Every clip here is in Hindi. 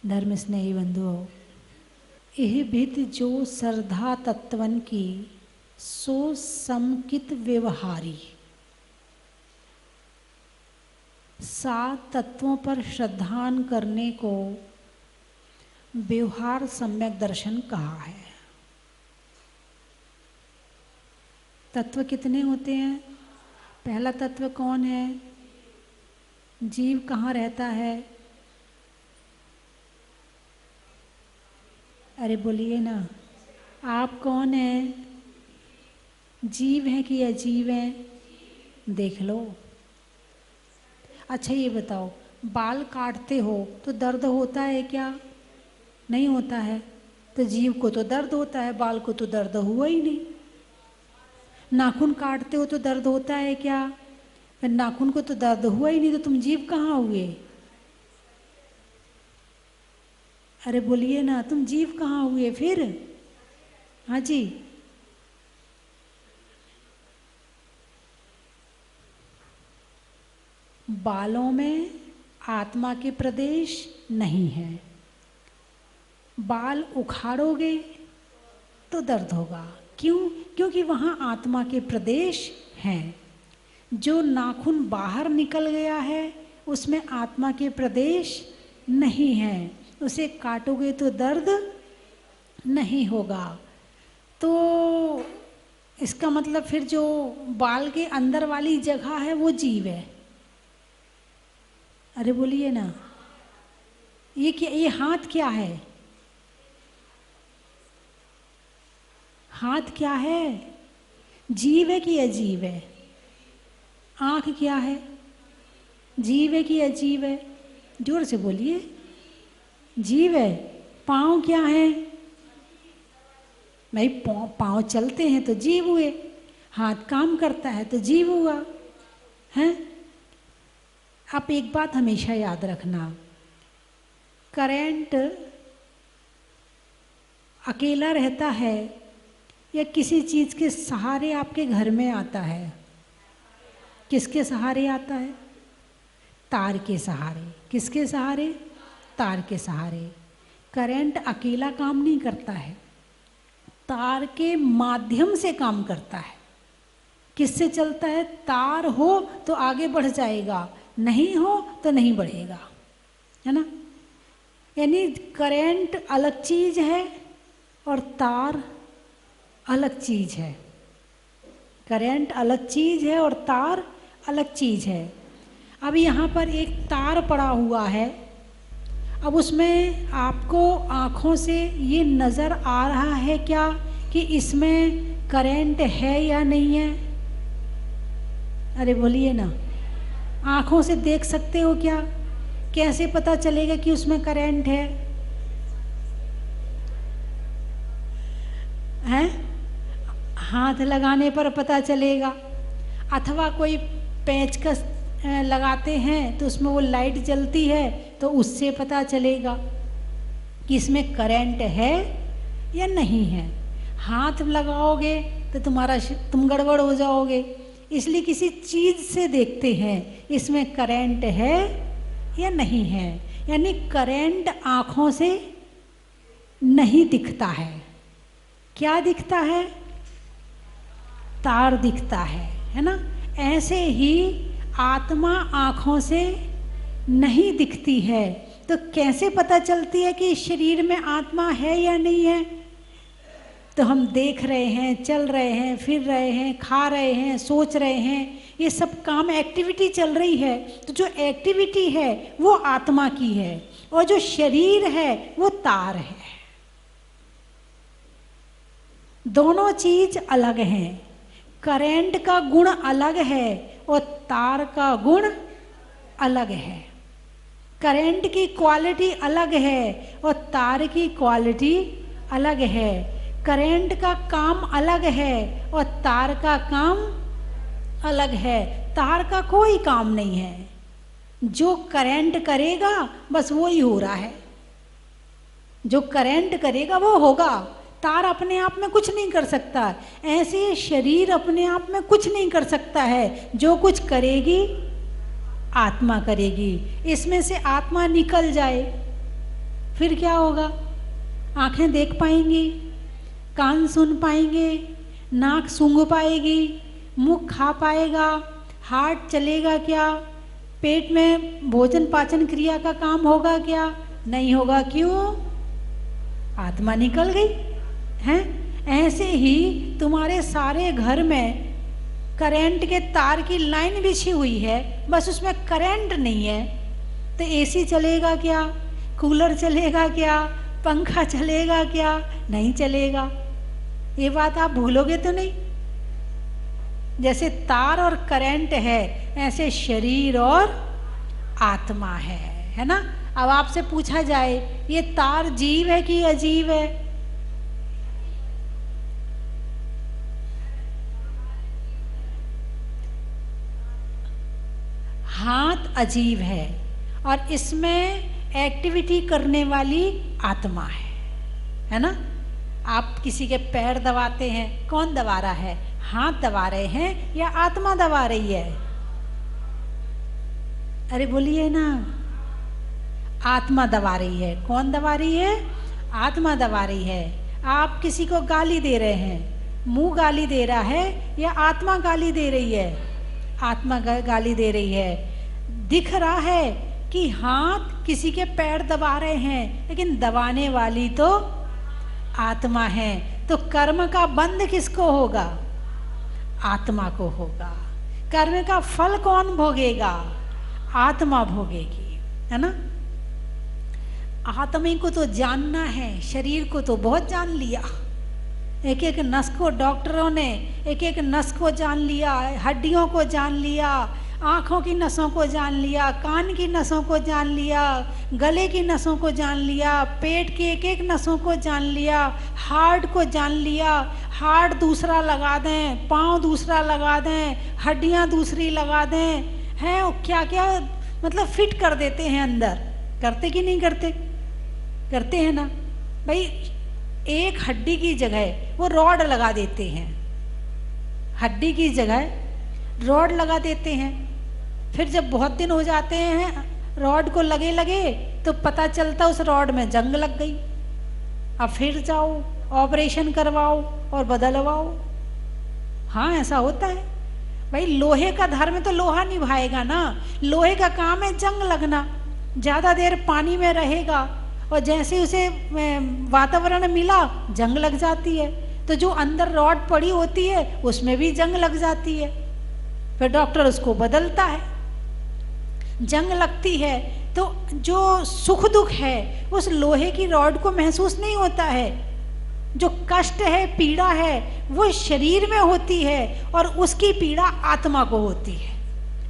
धर्म स्नेही बंधुओं, यह विधि जो श्रद्धा तत्वन की सो समकित व्यवहारी, 7 तत्वों पर श्रद्धान करने को व्यवहार सम्यक दर्शन कहा है। तत्व कितने होते हैं? पहला तत्व कौन है? जीव कहाँ रहता है? अरे बोलिए ना, आप कौन हैं? जीव हैं कि अजीव हैं? देख लो। अच्छा ये बताओ, बाल काटते हो तो दर्द होता है क्या? नहीं होता है। तो जीव को तो दर्द होता है, बाल को तो दर्द हुआ ही नहीं। नाखून काटते हो तो दर्द होता है क्या? फिर नाखून को तो दर्द हुआ ही नहीं, तो तुम जीव कहाँ हुए? अरे बोलिए ना, तुम जीव कहाँ हुए फिर? हाँ जी, बालों में आत्मा के प्रदेश नहीं है। बाल उखाड़ोगे तो दर्द होगा। क्यों? क्योंकि वहाँ आत्मा के प्रदेश हैं। जो नाखून बाहर निकल गया है उसमें आत्मा के प्रदेश नहीं है, उसे काटोगे तो दर्द नहीं होगा। तो इसका मतलब फिर जो बाल के अंदर वाली जगह है वो जीव है। अरे बोलिए ना, ये क्या, ये हाथ क्या है? हाथ क्या है? जीव है कि अजीव है? आँख क्या है? जीव है कि अजीव है? जोर से बोलिए। जीव है। पाँव क्या है? भाई पाँव चलते हैं तो जीव हुए, हाथ काम करता है तो जीव हुआ है। आप एक बात हमेशा याद रखना, करंट अकेला रहता है या किसी चीज़ के सहारे आपके घर में आता है? किसके सहारे आता है? तार के सहारे। किसके सहारे? तार के सहारे। करंट अकेला काम नहीं करता है, तार के माध्यम से काम करता है। किससे चलता है? तार हो तो आगे बढ़ जाएगा, नहीं हो तो नहीं बढ़ेगा, है ना। यानी करंट अलग चीज़ है और तार अलग चीज़ है। करंट अलग चीज़ है और तार अलग चीज़ है। अब यहाँ पर एक तार पड़ा हुआ है, अब उसमें आपको आँखों से ये नज़र आ रहा है क्या कि इसमें करंट है या नहीं है? अरे बोलिए ना, आँखों से देख सकते हो क्या? कैसे पता चलेगा कि उसमें करंट है? हैं? हाथ लगाने पर पता चलेगा, अथवा कोई पेचकस लगाते हैं तो उसमें वो लाइट जलती है तो उससे पता चलेगा कि इसमें करंट है या नहीं है। हाथ लगाओगे तो तुम गड़बड़ हो जाओगे, इसलिए किसी चीज़ से देखते हैं इसमें करंट है या नहीं है। यानी करंट आँखों से नहीं दिखता है। क्या दिखता है? तार दिखता है ना। ऐसे ही आत्मा आँखों से नहीं दिखती है, तो कैसे पता चलती है कि शरीर में आत्मा है या नहीं है? तो हम देख रहे हैं, चल रहे हैं, फिर रहे हैं, खा रहे हैं, सोच रहे हैं, ये सब काम एक्टिविटी चल रही है। तो जो एक्टिविटी है वो आत्मा की है और जो शरीर है वो तार है। दोनों चीज अलग हैं। करंट का गुण अलग है और तार का गुण अलग है। करंट की क्वालिटी अलग है और तार की क्वालिटी अलग है। करंट का काम अलग है और तार का काम अलग है। तार का कोई काम नहीं है, जो करंट करेगा बस वो ही हो रहा है। जो करंट करेगा वो होगा, तार अपने आप में कुछ नहीं कर सकता, ऐसे शरीर अपने आप में कुछ नहीं कर सकता है। जो कुछ करेगी आत्मा करेगी। इसमें से आत्मा निकल जाए फिर क्या होगा? आंखें देख पाएंगी, कान सुन पाएंगे, नाक सूंघ पाएगी, मुख खा पाएगा, हार्ट चलेगा क्या? पेट में भोजन पाचन क्रिया का काम होगा क्या? नहीं होगा। क्यों? आत्मा निकल गई है। ऐसे ही तुम्हारे सारे घर में करंट के तार की लाइन बिछी हुई है, बस उसमें करंट नहीं है। तो एसी चलेगा क्या? कूलर चलेगा क्या? पंखा चलेगा क्या? नहीं चलेगा। ये बात आप भूलोगे तो नहीं? जैसे तार और करंट है, ऐसे शरीर और आत्मा है ना? अब आपसे पूछा जाए, ये तार जीव है कि अजीव है? हाथ अजीब है और इसमें एक्टिविटी करने वाली आत्मा है ना? आप किसी के पैर दबाते हैं, कौन दबा रहा है? हाथ दबा रहे हैं या आत्मा दबा रही है? अरे बोलिए ना। आत्मा दबा रही है। कौन दबा रही है? आत्मा दबा रही है। आप किसी को गाली दे रहे हैं, मुंह गाली दे रहा है या आत्मा गाली दे रही है? आत्मा गाली दे रही है। दिख रहा है कि हाथ किसी के पैर दबा रहे हैं, लेकिन दबाने वाली तो आत्मा है। तो कर्म का बंध किसको होगा? आत्मा को होगा। कर्म का फल कौन भोगेगा? आत्मा भोगेगी, है ना? आत्मा को तो जानना है, शरीर को तो बहुत जान लिया। एक एक नस को डॉक्टरों ने एक एक नस को जान लिया, हड्डियों को जान लिया, आँखों की नसों को जान लिया, कान की नसों को जान लिया, गले की नसों को जान लिया, पेट की एक एक नसों को जान लिया, हार्ट को जान लिया। हार्ट दूसरा लगा दें, पाँव दूसरा लगा दें, हड्डियाँ दूसरी लगा दें, हैं क्या क्या मतलब फिट कर देते हैं अंदर। करते कि नहीं करते? करते हैं ना भाई। एक हड्डी की जगह वो रॉड लगा देते हैं, हड्डी की जगह रॉड लगा देते हैं। फिर जब बहुत दिन हो जाते हैं रॉड को लगे लगे तो पता चलता उस रॉड में जंग लग गई। अब फिर जाओ ऑपरेशन करवाओ और बदलवाओ। हाँ ऐसा होता है भाई। लोहे का धर्म तो लोहा निभाएगा ना। लोहे का काम है जंग लगना। ज़्यादा देर पानी में रहेगा और जैसे उसे वातावरण मिला जंग लग जाती है। तो जो अंदर रॉड पड़ी होती है उसमें भी जंग लग जाती है। फिर डॉक्टर उसको बदलता है। जंग लगती है तो जो सुख दुख है उस लोहे की रॉड को महसूस नहीं होता है। जो कष्ट है, पीड़ा है, वो शरीर में होती है और उसकी पीड़ा आत्मा को होती है।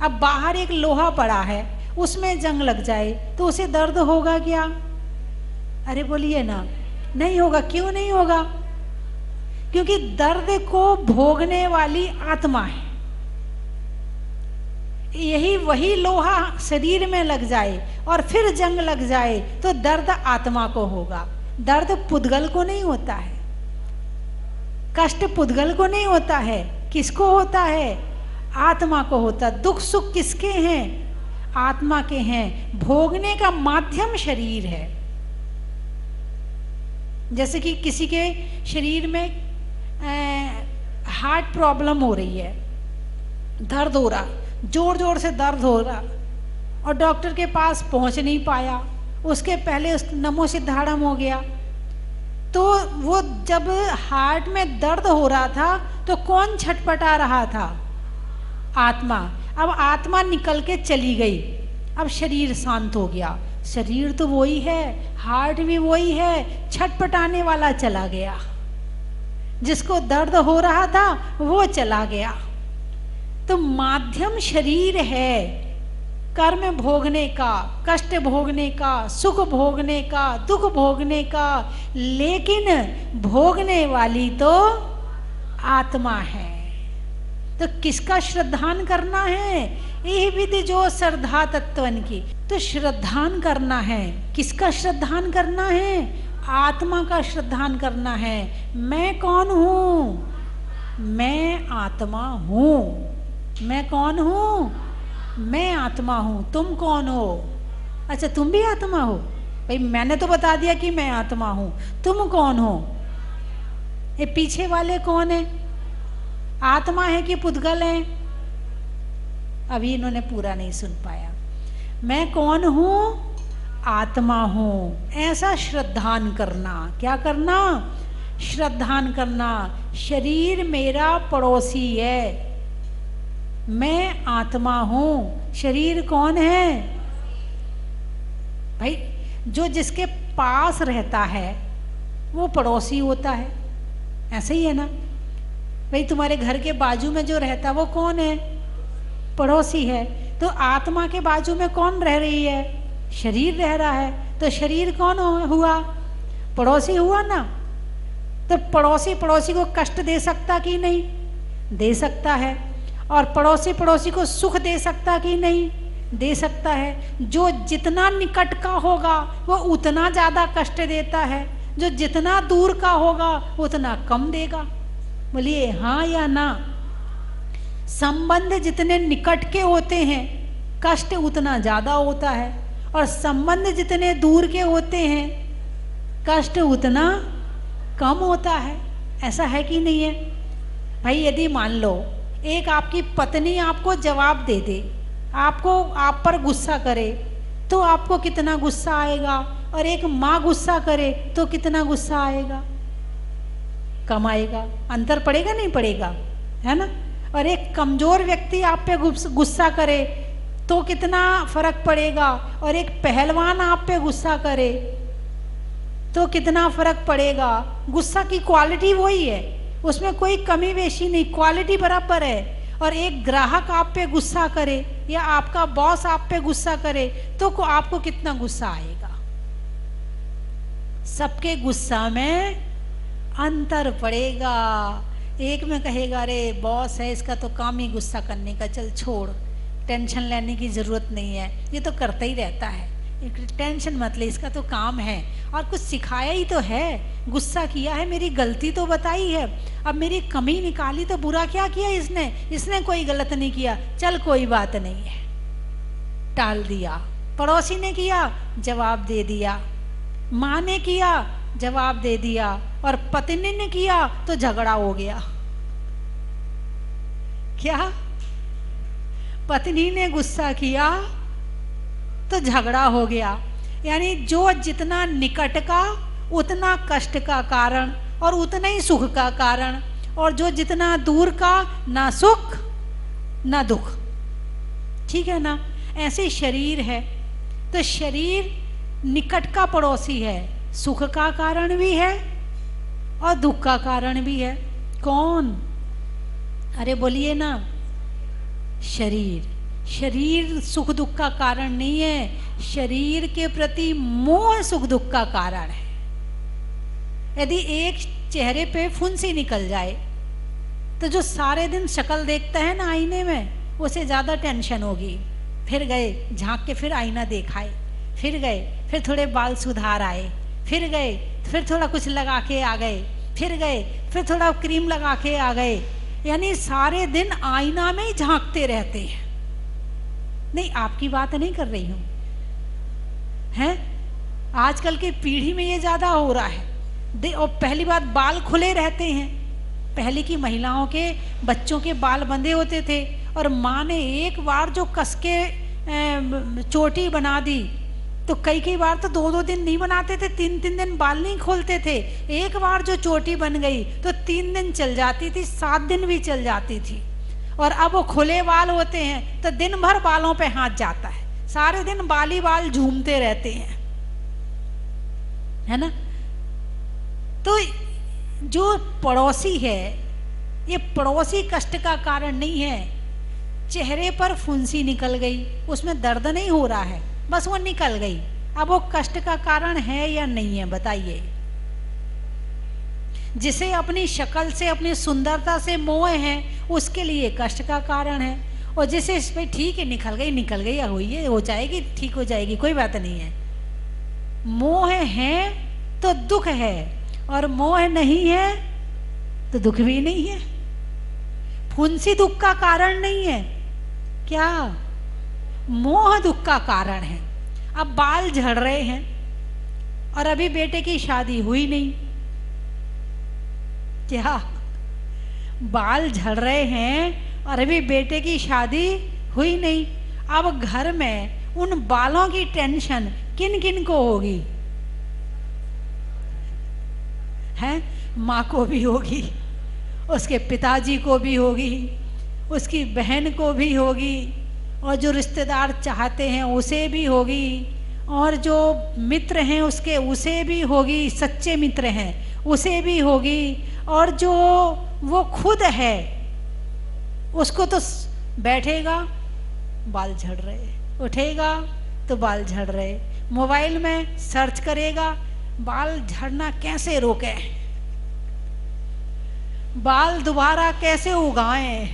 अब बाहर एक लोहा पड़ा है, उसमें जंग लग जाए तो उसे दर्द होगा क्या? अरे बोलिए ना, नहीं होगा। क्यों नहीं होगा? क्योंकि दर्द को भोगने वाली आत्मा है। यही वही लोहा शरीर में लग जाए और फिर जंग लग जाए तो दर्द आत्मा को होगा। दर्द पुद्गल को नहीं होता है, कष्ट पुद्गल को नहीं होता है। किसको होता है? आत्मा को होता। दुख सुख किसके हैं? आत्मा के हैं। भोगने का माध्यम शरीर है। जैसे कि किसी के शरीर में हार्ट प्रॉब्लम हो रही है, दर्द हो रहा, जोर जोर से दर्द हो रहा और डॉक्टर के पास पहुंच नहीं पाया, उसके पहले उस नमो सिद्धाड़म हो गया। तो वो जब हार्ट में दर्द हो रहा था तो कौन छटपटा रहा था? आत्मा। अब आत्मा निकल के चली गई, अब शरीर शांत हो गया। शरीर तो वही है, हार्ट भी वही है, छटपटाने वाला चला गया। जिसको दर्द हो रहा था वो चला गया। तो माध्यम शरीर है कर्म भोगने का, कष्ट भोगने का, सुख भोगने का, दुख भोगने का, लेकिन भोगने वाली तो आत्मा है। तो किसका श्रद्धान करना है? यह विधि जो श्रद्धा तत्वन की। तो श्रद्धान करना है। किसका श्रद्धान करना है? आत्मा का श्रद्धान करना है। मैं कौन हूँ? मैं आत्मा हूँ। मैं कौन हूँ? मैं आत्मा हूँ। तुम कौन हो? अच्छा, तुम भी आत्मा हो? भाई मैंने तो बता दिया कि मैं आत्मा हूँ, तुम कौन हो? ये पीछे वाले कौन है? आत्मा है कि पुद्गल है? अभी इन्होंने पूरा नहीं सुन पाया। मैं कौन हूँ? आत्मा हूँ। ऐसा श्रद्धान करना। क्या करना? श्रद्धान करना। शरीर मेरा पड़ोसी है, मैं आत्मा हूँ। शरीर कौन है? भाई जो जिसके पास रहता है वो पड़ोसी होता है, ऐसे ही है ना? भाई तुम्हारे घर के बाजू में जो रहता है वो कौन है? पड़ोसी है। तो आत्मा के बाजू में कौन रह रही है? शरीर रह रहा है। तो शरीर कौन हुआ? पड़ोसी हुआ ना। तो पड़ोसी पड़ोसी को कष्ट दे सकता कि नहीं? दे सकता है। और पड़ोसी पड़ोसी को सुख दे सकता कि नहीं? दे सकता है। जो जितना निकट का होगा वो उतना ज़्यादा कष्ट देता है, जो जितना दूर का होगा उतना कम देगा। बोलिए हाँ या ना? संबंध जितने निकट के होते हैं कष्ट उतना ज़्यादा होता है, और संबंध जितने दूर के होते हैं कष्ट उतना कम होता है। ऐसा है कि नहीं है? भाई यदि मान लो एक आपकी पत्नी आपको जवाब दे दे, आपको आप पर गुस्सा करे, तो आपको कितना गुस्सा आएगा? और एक माँ गुस्सा करे तो कितना गुस्सा आएगा? कम आएगा। अंतर पड़ेगा नहीं पड़ेगा? है ना? और एक कमजोर व्यक्ति आप पे गुस्सा करे तो कितना फर्क पड़ेगा? और एक पहलवान आप पे गुस्सा करे तो कितना फर्क पड़ेगा? गुस्सा की क्वालिटी वही है, उसमें कोई कमी बेशी नहीं, क्वालिटी बराबर है। और एक ग्राहक आप पे गुस्सा करे या आपका बॉस आप पे गुस्सा करे तो आपको कितना गुस्सा आएगा? सबके गुस्सा में अंतर पड़ेगा। एक में कहेगा अरे बॉस है, इसका तो काम ही गुस्सा करने का, चल छोड़, टेंशन लेने की जरूरत नहीं है, ये तो करता ही रहता है, टेंशन मत ले, इसका तो काम है। और कुछ सिखाया ही तो है, गुस्सा किया है, मेरी गलती तो बताई है, अब मेरी कमी निकाली तो बुरा क्या किया इसने? इसने कोई गलत नहीं किया, चल कोई बात नहीं है, टाल दिया। पड़ोसी ने किया, जवाब दे दिया। माँ ने किया, जवाब दे दिया। और पत्नी ने किया तो झगड़ा हो गया। क्या? पत्नी ने गुस्सा किया तो झगड़ा हो गया। यानी जो जितना निकट का उतना कष्ट का कारण और उतना ही सुख का कारण, और जो जितना दूर का ना सुख ना दुख। ठीक है ना? ऐसे शरीर है तो शरीर निकट का पड़ोसी है, सुख का कारण भी है और दुख का कारण भी है। कौन? अरे बोलिए ना। शरीर। शरीर सुख दुख का कारण नहीं है, शरीर के प्रति मोह सुख दुख का कारण है। यदि एक चेहरे पे फुंसी निकल जाए तो जो सारे दिन शक्ल देखता है ना आईने में, उसे ज्यादा टेंशन होगी। फिर गए झांक के फिर आईना देखाए, फिर गए फिर थोड़े बाल सुधार आए, फिर गए फिर थोड़ा कुछ लगा के आ गए, फिर गए फिर थोड़ा क्रीम लगा के आ गए। यानी सारे दिन आईना में ही झांकते रहते हैं। नहीं, आपकी बात नहीं कर रही हूं, हैं? आजकल की पीढ़ी में ये ज्यादा हो रहा है। और पहली बात, बाल खुले रहते हैं। पहले की महिलाओं के बच्चों के बाल बंधे होते थे, और माँ ने एक बार जो कस के चोटी बना दी तो कई बार तो 2-2 दिन नहीं बनाते थे, 3-3 दिन बाल नहीं खोलते थे। एक बार जो चोटी बन गई तो 3 दिन चल जाती थी, 7 दिन भी चल जाती थी। और अब वो खुले बाल होते हैं तो दिन भर बालों पे हाथ जाता है, सारे दिन बाल ही बाल झूमते रहते हैं, है ना? तो जो पड़ोसी है, ये पड़ोसी कष्ट का कारण नहीं है। चेहरे पर फुंसी निकल गई, उसमें दर्द नहीं हो रहा है, बस वो निकल गई। अब वो कष्ट का कारण है या नहीं है बताइए? जिसे अपनी शक्ल से, अपनी सुंदरता से मोह है, उसके लिए कष्ट का कारण है। और जिसे इस पे ठीक है, निकल गई या हुई है, हो जाएगी, ठीक हो जाएगी, कोई बात नहीं है। मोह है तो दुख है, और मोह नहीं है तो दुख भी नहीं है। फुंसी दुख का कारण नहीं है, क्या? मोह दुख का कारण है। अब बाल झड़ रहे हैं और अभी बेटे की शादी हुई नहीं, क्या? बाल झड़ रहे हैं और अभी बेटे की शादी हुई नहीं। अब घर में उन बालों की टेंशन किन किन को होगी? हैं? माँ को भी होगी, उसके पिताजी को भी होगी, उसकी बहन को भी होगी, और जो रिश्तेदार चाहते हैं उसे भी होगी, और जो मित्र हैं उसके उसे भी होगी, सच्चे मित्र हैं उसे भी होगी, और जो वो खुद है उसको तो बैठेगा बाल झड़ रहे, उठेगा तो बाल झड़ रहे, मोबाइल में सर्च करेगा बाल झड़ना कैसे रोके, बाल दोबारा कैसे उगाएं,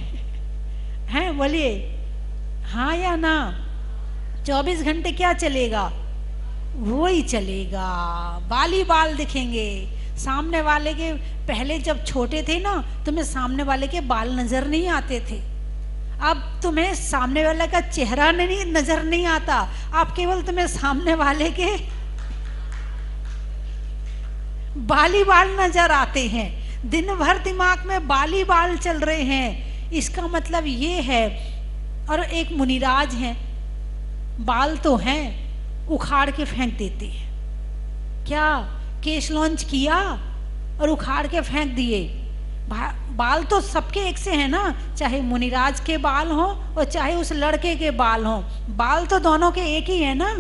हैं? बोलिए हाँ या ना? 24 घंटे क्या चलेगा? वो ही चलेगा, बाल ही बाल दिखेंगे। सामने वाले के, पहले जब छोटे थे ना, तुम्हें सामने वाले के बाल नजर नहीं आते थे, अब तुम्हें सामने वाले का चेहरा नहीं नजर नहीं आता, अब केवल तुम्हें सामने वाले के बाल ही बाल नजर आते हैं। दिन भर दिमाग में बाल ही बाल चल रहे हैं। इसका मतलब ये है। और एक मुनिराज हैं, बाल तो हैं, उखाड़ के फेंक देते हैं, क्या? केश लॉन्च किया और उखाड़ के फेंक दिए। बाल तो सबके एक से है ना, चाहे मुनिराज के बाल हो और चाहे उस लड़के के बाल हो, बाल तो दोनों के एक ही है ना,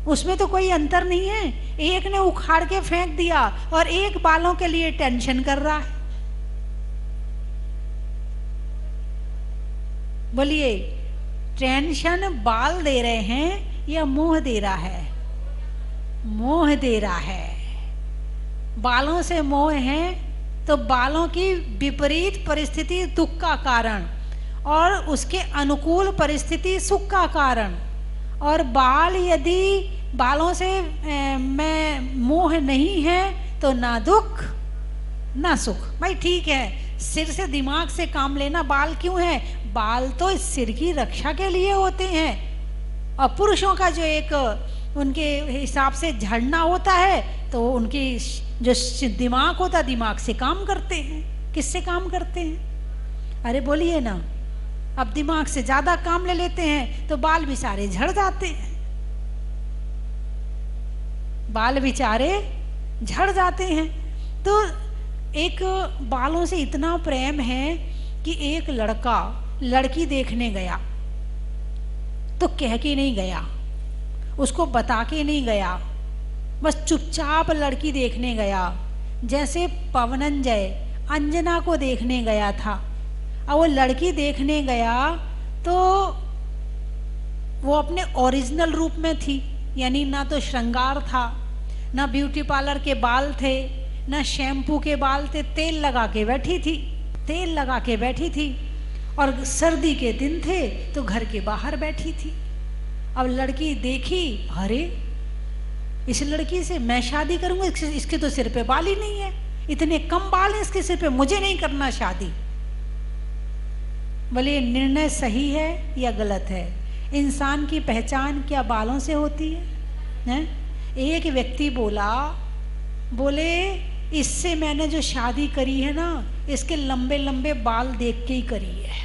उसमें तो कोई अंतर नहीं है। एक ने उखाड़ के फेंक दिया और एक बालों के लिए टेंशन कर रहा है। बोलिए, टेंशन बाल दे रहे हैं या मोह दे रहा है? मोह दे रहा है। बालों से मोह है तो बालों की विपरीत परिस्थिति दुख का कारण, और उसके अनुकूल परिस्थिति सुख का कारण। और बाल यदि बालों से मैं मोह नहीं है तो ना दुख ना सुख। भाई ठीक है, सिर से दिमाग से काम लेना, बाल क्यों है? बाल तो इस सिर की रक्षा के लिए होते हैं, और पुरुषों का जो एक उनके हिसाब से झड़ना होता है तो उनकी जो दिमाग होता है, दिमाग से काम करते हैं। किससे काम करते हैं? अरे बोलिए ना। अब दिमाग से ज्यादा काम ले लेते हैं तो बाल बेचारे झड़ जाते हैं, बाल बेचारे झड़ जाते हैं। तो एक बालों से इतना प्रेम है कि एक लड़का लड़की देखने गया तो कह के नहीं गया, उसको बता के नहीं गया, बस चुपचाप लड़की देखने गया। जैसे पवनंजय अंजना को देखने गया था, अब वो लड़की देखने गया तो वो अपने ओरिजिनल रूप में थी, यानी ना तो श्रृंगार था, ना ब्यूटी पार्लर के बाल थे, ना शैम्पू के बाल थे, तेल लगा के बैठी थी, तेल लगा के बैठी थी, और सर्दी के दिन थे तो घर के बाहर बैठी थी। अब लड़की देखी, अरे इस लड़की से मैं शादी करूंगा, इसके तो सिर पे बाल ही नहीं है, इतने कम बाल हैं इसके सिर पे, मुझे नहीं करना शादी। बोले निर्णय सही है या गलत है? इंसान की पहचान क्या बालों से होती है? एक व्यक्ति बोला, बोले इससे मैंने जो शादी करी है ना, इसके लंबे लंबे बाल देख के ही करी है।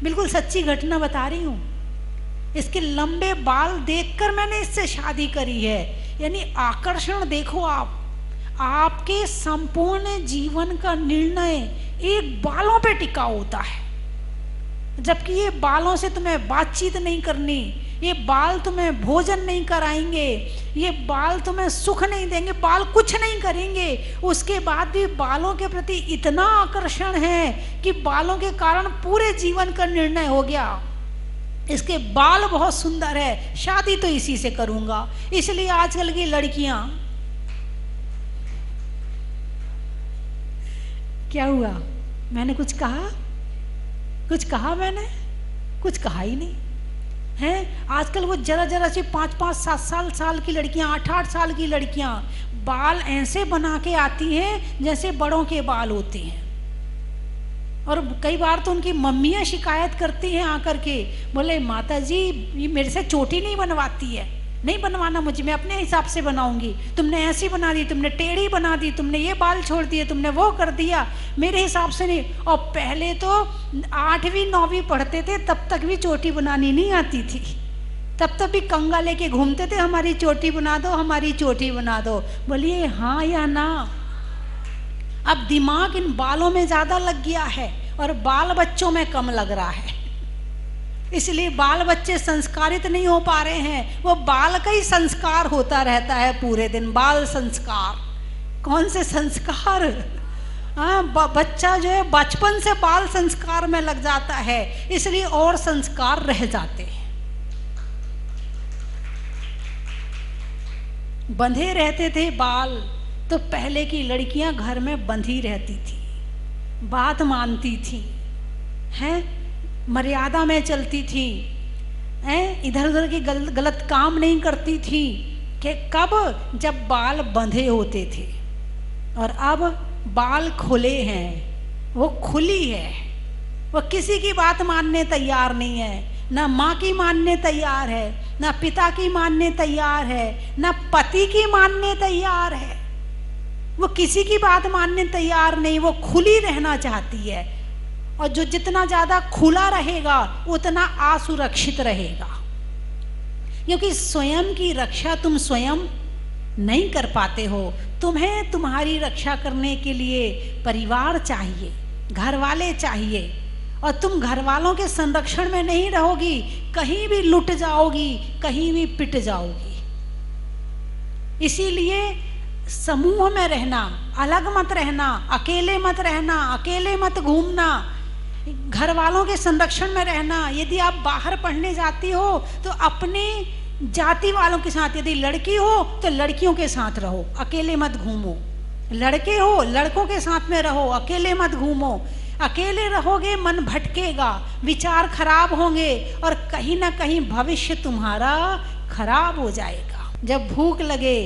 बिल्कुल सच्ची घटना बता रही हूं, इसके लंबे बाल देखकर मैंने इससे शादी करी है। यानी आकर्षण देखो आप, आपके संपूर्ण जीवन का निर्णय एक बालों पे टिका होता है। जबकि ये बालों से तुम्हें बातचीत नहीं करनी, ये बाल तुम्हें भोजन नहीं कराएंगे, ये बाल तुम्हें सुख नहीं देंगे, बाल कुछ नहीं करेंगे, उसके बाद भी बालों के प्रति इतना आकर्षण है कि बालों के कारण पूरे जीवन का निर्णय हो गया। इसके बाल बहुत सुंदर है, शादी तो इसी से करूंगा। इसलिए आजकल की लड़कियां, क्या हुआ? मैंने कुछ कहा? कुछ कहा मैंने? कुछ कहा ही नहीं। हैं। आजकल वो जरा जरा सी 5-5, 7 साल की लड़कियां, 8-8 साल की लड़कियां बाल ऐसे बना के आती हैं जैसे बड़ों के बाल होते हैं। और कई बार तो उनकी मम्मियाँ शिकायत करती हैं आकर के, बोले माता जी ये मेरे से चोटी नहीं बनवाती है, नहीं बनवाना मुझे, मैं अपने हिसाब से बनाऊंगी, तुमने ऐसी बना दी, तुमने टेढ़ी बना दी, तुमने ये बाल छोड़ दिए, तुमने वो कर दिया, मेरे हिसाब से नहीं। और पहले तो 8वीं 9वीं पढ़ते थे तब तक भी चोटी बनानी नहीं आती थी, तब तक भी कंगा लेके घूमते थे, हमारी चोटी बना दो, हमारी चोटी बना दो। बोलिए हाँ या ना। अब दिमाग इन बालों में ज्यादा लग गया है और बाल बच्चों में कम लग रहा है, इसलिए बाल बच्चे संस्कारित नहीं हो पा रहे हैं। वो बाल का ही संस्कार होता रहता है पूरे दिन, बाल संस्कार। कौन से संस्कार? हाँ, बच्चा जो है बचपन से बाल संस्कार में लग जाता है, इसलिए और संस्कार रह जाते हैं। बंधे रहते थे बाल, तो पहले की लड़कियां घर में बंधी रहती थी, बात मानती थी, हैं, मर्यादा में चलती थी, हैं, इधर उधर की गलत काम नहीं करती थी। कि कब? जब बाल बंधे होते थे। और अब बाल खुले हैं, वो खुली है, वो किसी की बात मानने तैयार नहीं है, ना माँ की मानने तैयार है, ना पिता की मानने तैयार है, ना पति की मानने तैयार है, वो किसी की बात मानने तैयार नहीं, वो खुली रहना चाहती है। और जो जितना ज्यादा खुला रहेगा उतना असुरक्षित रहेगा, क्योंकि स्वयं की रक्षा तुम स्वयं नहीं कर पाते हो। तुम्हें तुम्हारी रक्षा करने के लिए परिवार चाहिए, घर वाले चाहिए, और तुम घर वालों के संरक्षण में नहीं रहोगी, कहीं भी लुट जाओगी, कहीं भी पिट जाओगी। इसीलिए समूह में रहना, अलग मत रहना, अकेले मत रहना, अकेले मत घूमना, घर वालों के संरक्षण में रहना। यदि आप बाहर पढ़ने जाती हो तो अपने जाति वालों के साथ, यदि लड़की हो तो लड़कियों के साथ रहो, अकेले मत घूमो। लड़के हो लड़कों के साथ में रहो, अकेले मत घूमो। अकेले रहोगे मन भटकेगा, विचार खराब होंगे और कहीं ना कहीं भविष्य तुम्हारा खराब हो जाएगा। जब भूख लगे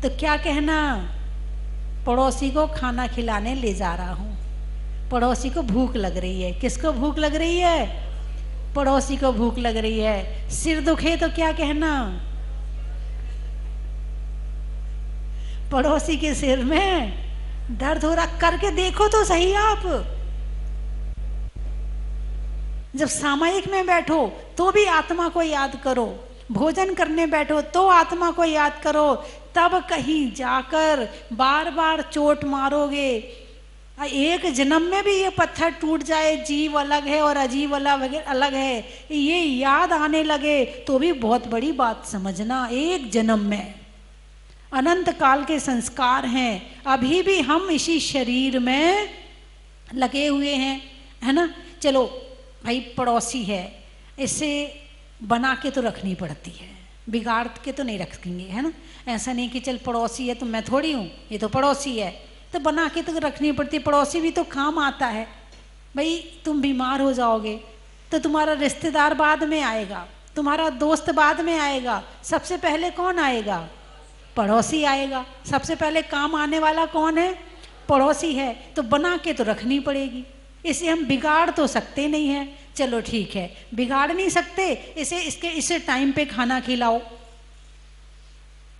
तो क्या कहना? पड़ोसी को खाना खिलाने ले जा रहा हूँ, पड़ोसी को भूख लग रही है। किसको भूख लग रही है? पड़ोसी को भूख लग रही है। सिर दुखे तो क्या कहना? पड़ोसी के सिर में दर्द हो रहा, करके देखो तो सही आप। जब सामायिक में बैठो तो भी आत्मा को याद करो, भोजन करने बैठो तो आत्मा को याद करो, तब कहीं जाकर बार बार चोट मारोगे। एक जन्म में भी ये पत्थर टूट जाए, जीव अलग है और अजीव अलग है, ये याद आने लगे तो भी बहुत बड़ी बात समझना। एक जन्म में अनंत काल के संस्कार हैं, अभी भी हम इसी शरीर में लगे हुए हैं, है ना। चलो भाई पड़ोसी है, इसे बना के तो रखनी पड़ती है, बिगाड़ के तो नहीं रखेंगे, है ना। ऐसा नहीं कि चल पड़ोसी है तो मैं थोड़ी हूँ, ये तो पड़ोसी है, तो बना के तो रखनी पड़ती है। पड़ोसी भी तो काम आता है। भाई तुम बीमार हो जाओगे तो तुम्हारा रिश्तेदार बाद में आएगा, तुम्हारा दोस्त बाद में आएगा, सबसे पहले कौन आएगा? पड़ोसी आएगा। सबसे पहले काम आने वाला कौन है? पड़ोसी है। तो बना के तो रखनी पड़ेगी। इसे हम बिगाड़ तो सकते नहीं हैं, चलो ठीक है बिगाड़ नहीं सकते, इसे टाइम पे खाना खिलाओ,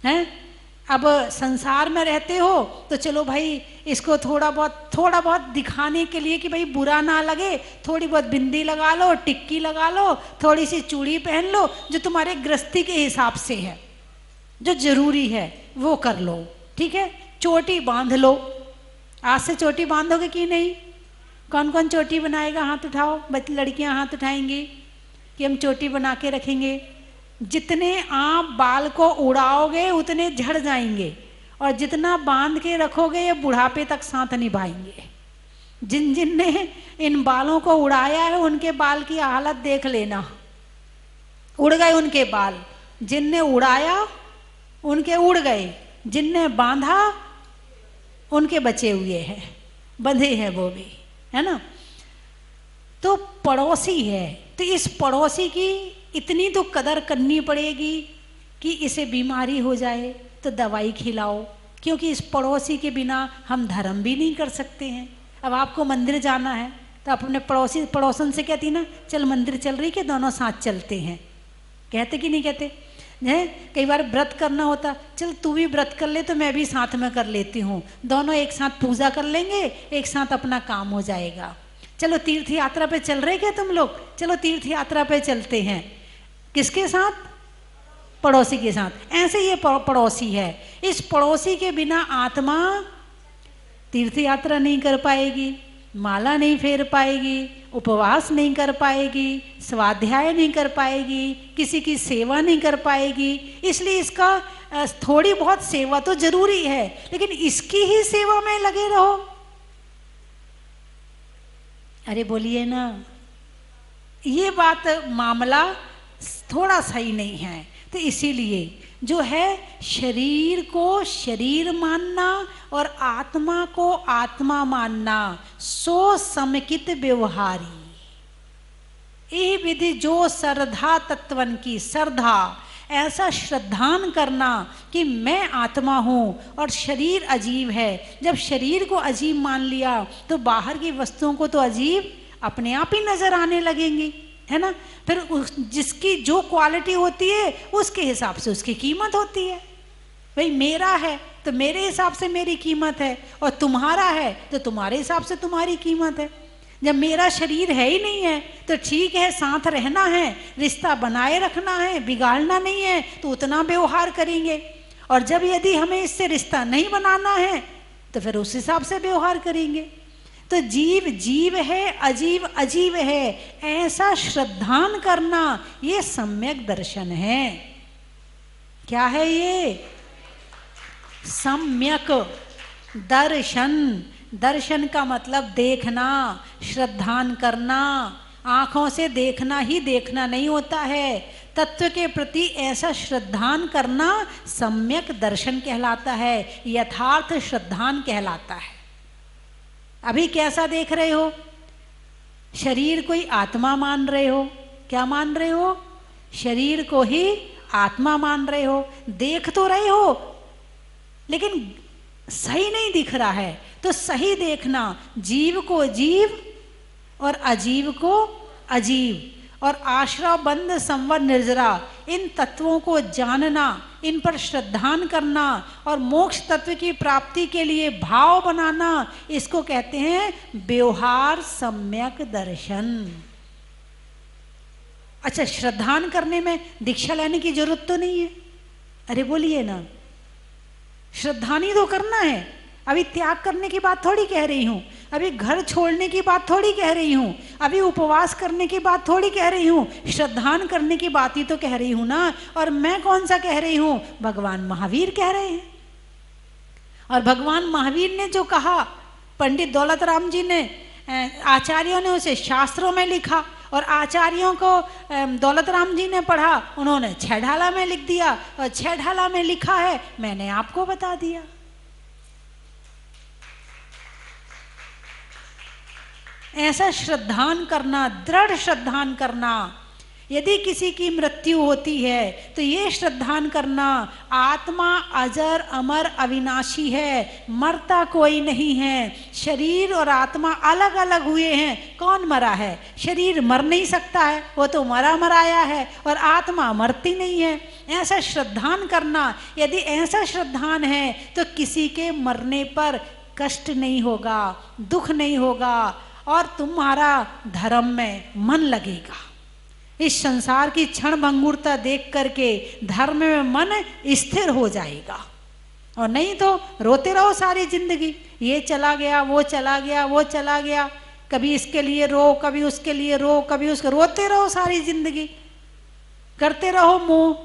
हैं। अब संसार में रहते हो तो चलो भाई इसको थोड़ा बहुत दिखाने के लिए कि भाई बुरा ना लगे, थोड़ी बहुत बिंदी लगा लो, टिक्की लगा लो, थोड़ी सी चूड़ी पहन लो, जो तुम्हारे गृहस्थी के हिसाब से है, जो जरूरी है वो कर लो, ठीक है। चोटी बांध लो, आज से चोटी बांधोगे कि नहीं? कौन कौन चोटी बनाएगा? हाथ उठाओ। लड़कियां हाथ उठाएंगी कि हम चोटी बना के रखेंगे। जितने आप बाल को उड़ाओगे उतने झड़ जाएंगे, और जितना बांध के रखोगे ये बुढ़ापे तक साथ निभाएंगे। जिन ने इन बालों को उड़ाया है उनके बाल की हालत देख लेना, उड़ गए उनके बाल। जिनने उड़ाया उनके उड़ गए, जिनने बांधा उनके बचे हुए हैं, बंधे हैं वो भी, है ना। तो पड़ोसी है, तो इस पड़ोसी की इतनी तो कदर करनी पड़ेगी कि इसे बीमारी हो जाए तो दवाई खिलाओ, क्योंकि इस पड़ोसी के बिना हम धर्म भी नहीं कर सकते हैं। अब आपको मंदिर जाना है तो अपने पड़ोसन से कहती ना, चल मंदिर चल रही कि दोनों साथ चलते हैं, कहते कि नहीं कहते हैं? कई बार व्रत करना होता, चल तू भी व्रत कर ले तो मैं भी साथ में कर लेती हूँ, दोनों एक साथ पूजा कर लेंगे, एक साथ अपना काम हो जाएगा। चलो तीर्थ यात्रा पे चल रहे क्या तुम लोग? चलो तीर्थ यात्रा पे चलते हैं। किसके साथ? पड़ोसी के साथ। ऐसे ये पड़ोसी है, इस पड़ोसी के बिना आत्मा तीर्थ यात्रा नहीं कर पाएगी, माला नहीं फेर पाएगी, उपवास नहीं कर पाएगी, स्वाध्याय नहीं कर पाएगी, किसी की सेवा नहीं कर पाएगी। इसलिए इसका थोड़ी बहुत सेवा तो जरूरी है, लेकिन इसकी ही सेवा में लगे रहो। अरे बोलिए ना, ये बात मामला थोड़ा सही नहीं है। तो इसीलिए जो है शरीर को शरीर मानना और आत्मा को आत्मा मानना, सो समेकित व्यवहारी। ये विधि जो श्रद्धा तत्वन की, श्रद्धा ऐसा श्रद्धान करना कि मैं आत्मा हूँ और शरीर अजीब है। जब शरीर को अजीब मान लिया तो बाहर की वस्तुओं को तो अजीब अपने आप ही नजर आने लगेंगी, है ना। फिर जिसकी जो क्वालिटी होती है उसके हिसाब से उसकी कीमत होती है। भाई मेरा है तो मेरे हिसाब से मेरी कीमत है, और तुम्हारा है तो तुम्हारे हिसाब से तुम्हारी कीमत है। जब मेरा शरीर है ही नहीं है तो ठीक है, साथ रहना है, रिश्ता बनाए रखना है, बिगाड़ना नहीं है, तो उतना व्यवहार करेंगे। और जब यदि हमें इससे रिश्ता नहीं बनाना है तो फिर उस हिसाब से व्यवहार करेंगे। तो जीव जीव है, अजीब अजीब है, ऐसा श्रद्धान करना ये सम्यक दर्शन है। क्या है ये? सम्यक दर्शन। दर्शन का मतलब देखना, श्रद्धान करना। आंखों से देखना ही देखना नहीं होता है, तत्व के प्रति ऐसा श्रद्धान करना सम्यक दर्शन कहलाता है, यथार्थ श्रद्धान कहलाता है। अभी कैसा देख रहे हो? शरीर को ही आत्मा मान रहे हो। क्या मान रहे हो? शरीर को ही आत्मा मान रहे हो। देख तो रहे हो लेकिन सही नहीं दिख रहा है, तो सही देखना। जीव को जीव और अजीव को अजीब, और आश्रय बंध संवर निर्जरा, इन तत्वों को जानना, इन पर श्रद्धान करना और मोक्ष तत्व की प्राप्ति के लिए भाव बनाना, इसको कहते हैं व्यवहार सम्यक दर्शन। अच्छा, श्रद्धान करने में दीक्षा लेने की जरूरत तो नहीं है? अरे बोलिए ना, श्रद्धानी तो करना है। अभी त्याग करने की बात थोड़ी कह रही हूँ, अभी घर छोड़ने की बात थोड़ी कह रही हूँ, अभी उपवास करने की बात थोड़ी कह रही हूँ, श्रद्धान करने की बात ही तो कह रही हूँ ना। और मैं कौन सा कह रही हूँ? भगवान महावीर कह रहे हैं। और भगवान महावीर ने जो कहा, पंडित दौलत राम जी ने, आचार्यों ने उसे शास्त्रों में लिखा, और आचार्यों को दौलत राम जी ने पढ़ा, उन्होंने 6 ढाला में लिख दिया, और 6 ढाला में लिखा है, मैंने आपको बता दिया। ऐसा श्रद्धान करना, दृढ़ श्रद्धान करना। यदि किसी की मृत्यु होती है तो ये श्रद्धान करना, आत्मा अजर अमर अविनाशी है, मरता कोई नहीं है। शरीर और आत्मा अलग अलग हुए हैं। कौन मरा है? शरीर मर नहीं सकता है, वो तो मरा मराया है, और आत्मा मरती नहीं है। ऐसा श्रद्धान करना। यदि ऐसा श्रद्धान है तो किसी के मरने पर कष्ट नहीं होगा, दुख नहीं होगा, और तुम्हारा धर्म में मन लगेगा। इस संसार की क्षण भंगुरता देख करके धर्म में मन स्थिर हो जाएगा, और नहीं तो रोते रहो सारी जिंदगी, ये चला गया, वो चला गया, वो चला गया, कभी इसके लिए रो, कभी उसके लिए रो, कभी उसके, रोते रहो सारी जिंदगी, करते रहो मोह।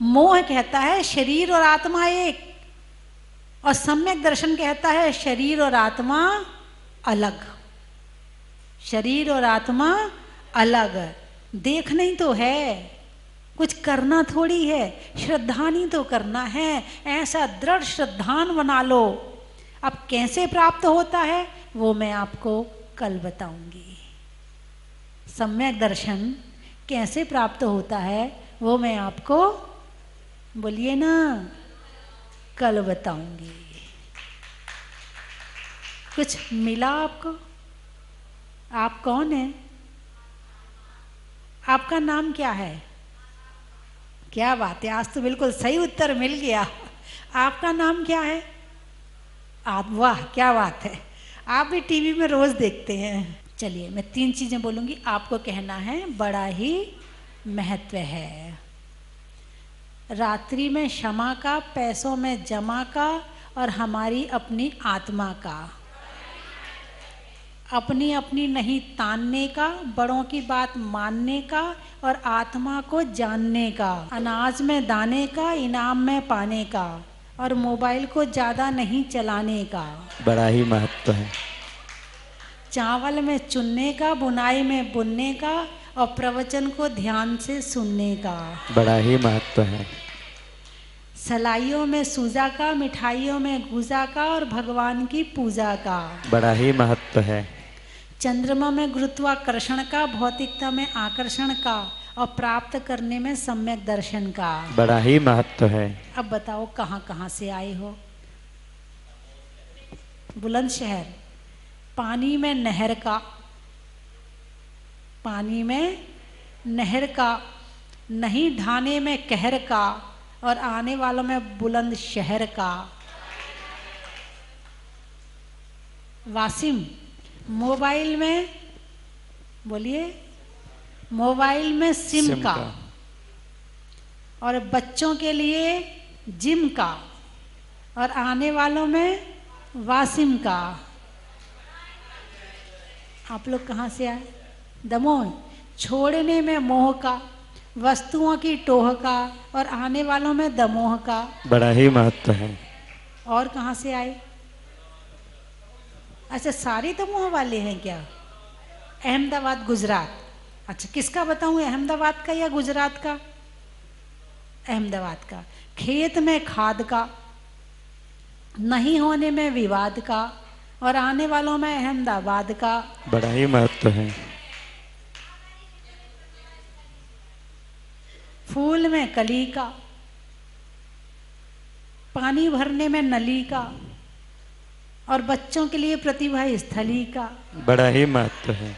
मोह कहता है शरीर और आत्मा एक, और सम्यक दर्शन कहता है शरीर और आत्मा अलग। शरीर और आत्मा अलग। देखना ही तो है, कुछ करना थोड़ी है, श्रद्धान ही तो करना है। ऐसा दृढ़ श्रद्धान बना लो। अब कैसे प्राप्त होता है वो मैं आपको कल बताऊंगी। सम्यक दर्शन कैसे प्राप्त होता है वो मैं आपको, बोलिए ना, कल बताऊंगी। कुछ मिला आपको? आप कौन हैं? आपका नाम क्या है? क्या बात है, आज तो बिल्कुल सही उत्तर मिल गया। आपका नाम क्या है? आप, वाह क्या बात है, आप भी टीवी में रोज देखते हैं। चलिए मैं 3 चीजें बोलूंगी, आपको कहना है बड़ा ही महत्व है। रात्रि में क्षमा का, पैसों में जमा का, और हमारी अपनी आत्मा का। अपनी अपनी नहीं तानने का, बड़ों की बात मानने का, और आत्मा को जानने का। अनाज में दाने का, इनाम में पाने का, और मोबाइल को ज़्यादा नहीं चलाने का। बड़ा ही महत्व है। चावल में चुनने का, बुनाई में बुनने का, और प्रवचन को ध्यान से सुनने का। बड़ा ही महत्व है। सलाइयों में सूजा का, मिठाइयों में गूजा का, और भगवान की पूजा का। बड़ा ही महत्व है। चंद्रमा में गुरुत्वाकर्षण का, भौतिकता में आकर्षण का, और प्राप्त करने में सम्यक दर्शन का। बड़ा ही महत्व है। अब बताओ कहाँ कहाँ से आए हो? बुलंदशहर। पानी में नहर का, पानी में नहर का, नहीं ढाने में कहर का, और आने वालों में बुलंद शहर का। वासिम। मोबाइल में, बोलिए, मोबाइल में सिम का, और बच्चों के लिए जिम का, और आने वालों में वासिम का। आप लोग कहाँ से आए? दमोह। छोड़ने में मोह का, वस्तुओं की टोह का, और आने वालों में दमोह का। बड़ा ही महत्व है। और कहाँ से आए? अच्छा, सारे दमोह वाले हैं क्या? अहमदाबाद, गुजरात। अच्छा, किसका बताऊं, अहमदाबाद का या गुजरात का? अहमदाबाद का। खेत में खाद का, नहीं होने में विवाद का, और आने वालों में अहमदाबाद का। बड़ा ही महत्व है। फूल में कली का, पानी भरने में नली का, और बच्चों के लिए प्रतिभा स्थली का। बड़ा ही महत्व है।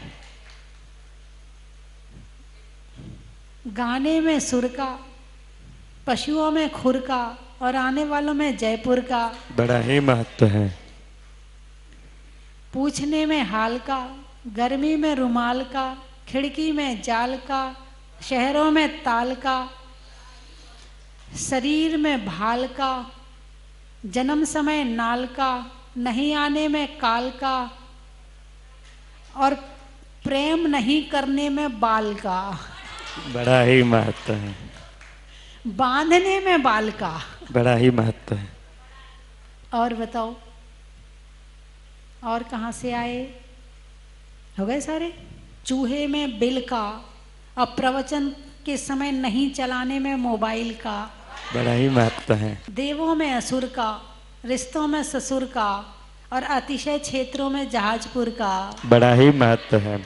गाने में सुर का, पशुओं में खुर का, और आने वालों में जयपुर का। बड़ा ही महत्व है। पूछने में हाल का, गर्मी में रुमाल का, खिड़की में जाल का, शहरों में ताल का, शरीर में भाल का, जन्म समय नाल का, नहीं आने में काल का, और प्रेम नहीं करने में बाल का। बड़ा ही महत्व है। बांधने में बाल का। बड़ा ही महत्व है। और बताओ, और कहाँ से आए? हो गए सारे? चूहे में बिल का, और प्रवचन के समय नहीं चलाने में मोबाइल का। बड़ा ही महत्व है। देवों में असुर का, रिश्तों में ससुर का, और अतिशय क्षेत्रों में जहाजपुर का। बड़ा ही महत्व है।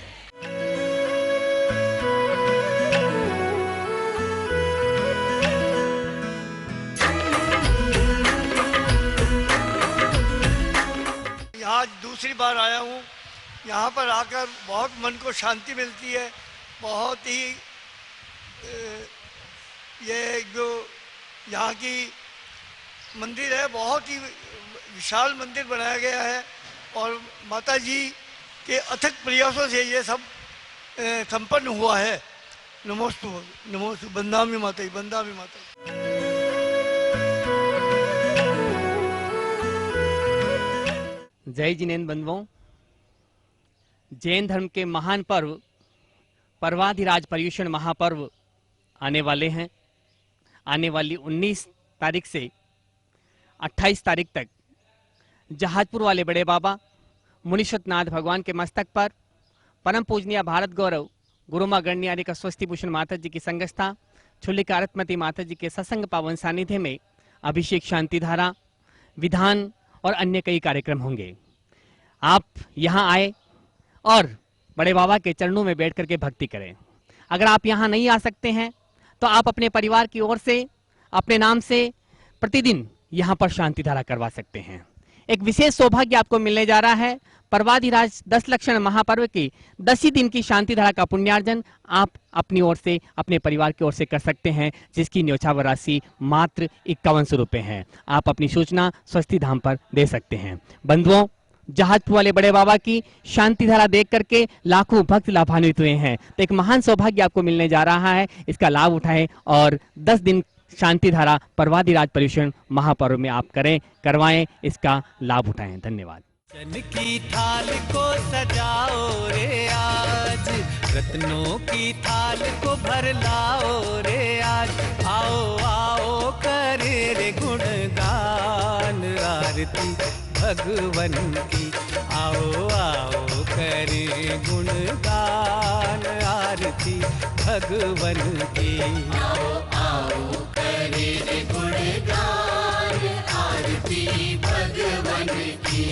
आज दूसरी बार आया हूँ। यहाँ पर आकर बहुत मन को शांति मिलती है। बहुत ही ये जो यहाँ की मंदिर है, बहुत ही विशाल मंदिर बनाया गया है, और माता जी के अथक प्रयासों से ये सब संपन्न हुआ है। नमोस्तु नमोस्तु, बंदामी माता, बंदामी माता। जय जिनेन्द्र बंधुओं, जैन धर्म के महान पर्व पर्वाधिराज पर्युषण महापर्व आने वाले हैं। आने वाली 19 तारीख से 28 तारीख तक जहाजपुर वाले बड़े बाबा मुनीश्वरनाथ भगवान के मस्तक पर परम पूजनीय भारत गौरव गुरुमा गण्यारी का स्वस्ति भूषण माता जी की संगस्था छुल्लिका रत्मती माता जी के सत्संग पावन सानिध्य में अभिषेक शांति धारा, विधान और अन्य कई कार्यक्रम होंगे। आप यहाँ आए और बड़े बाबा के चरणों में बैठ करके भक्ति करें। अगर आप यहाँ नहीं आ सकते हैं तो आप अपने परिवार की ओर से अपने नाम से प्रतिदिन यहाँ पर शांति धारा करवा सकते हैं। एक विशेष सौभाग्य आपको मिलने जा रहा है। पर्वाधिराज 10 लक्षण महापर्व की 10 ही दिन की शांति धारा का पुण्यार्जन आप अपनी ओर से, अपने परिवार की ओर से कर सकते हैं, जिसकी न्यौछावर राशि मात्र 5100 रुपये है। आप अपनी सूचना स्वस्ति धाम पर दे सकते हैं। बंधुओं, जहाजपुर वाले बड़े बाबा की शांति धारा देख करके लाखों भक्त लाभान्वित हुए हैं। तो एक महान सौभाग्य आपको मिलने जा रहा है, इसका लाभ उठाएं और 10 दिन शांति धारा पर्वाधिराज पर्यूषण महापर्व में आप करवाएं, इसका लाभ उठाएं। धन्यवाद। चन की थाल को सजाओ रे आज, रत्नों की थाल को भर लाओ रे आज। आओ आओ करे रे गुणगान आरती भगवन की। आओ आओ करे गुणगान आरती भगवन की। आओ आओ करे रे गुणगान आरती भगवन की।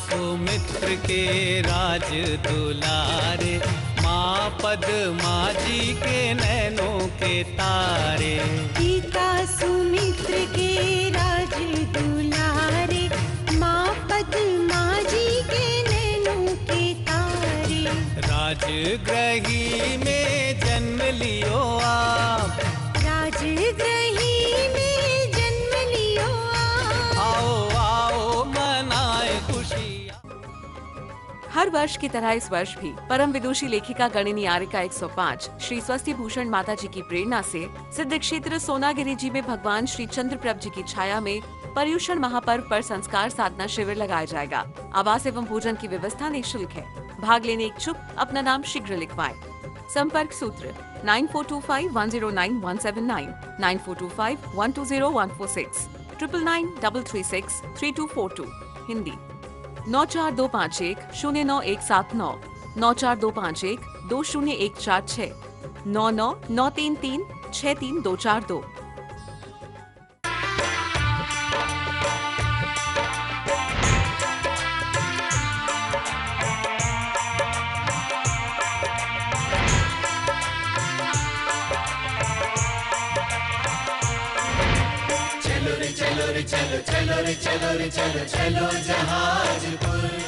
सुमित्र के राज दुलारे, माँ पद्मा जी के नैनों के तारे। पिता सुमित्र के राज दुलारे, माँ पद्मा जी के नैनों के तारे। राजगृही में जन्म लियो आप, राजगृही में जन्म लियो आप। आओ आओ मनाए खुशी। हर वर्ष की तरह इस वर्ष भी परम विदुषी लेखिका गणिनी आर्यका 105 श्री स्वस्ति भूषण माता जी की प्रेरणा से सिद्ध क्षेत्र सोनागिरी जी में भगवान श्री चंद्रप्रभ जी की छाया में पर्यूषण महापर्व पर संस्कार साधना शिविर लगाया जाएगा। आवास एवं भोजन की व्यवस्था निःशुल्क है। भाग लेने इच्छुक अपना नाम शीघ्र लिखवाएं। संपर्क सूत्र 9425109179, 9425120146, 9993363242। हिंदी 9425109179, 9425120146, 9993363242। चलो रे चलो रे चलो, चलो रे चलो रे चलो, चलो जहाजपुर।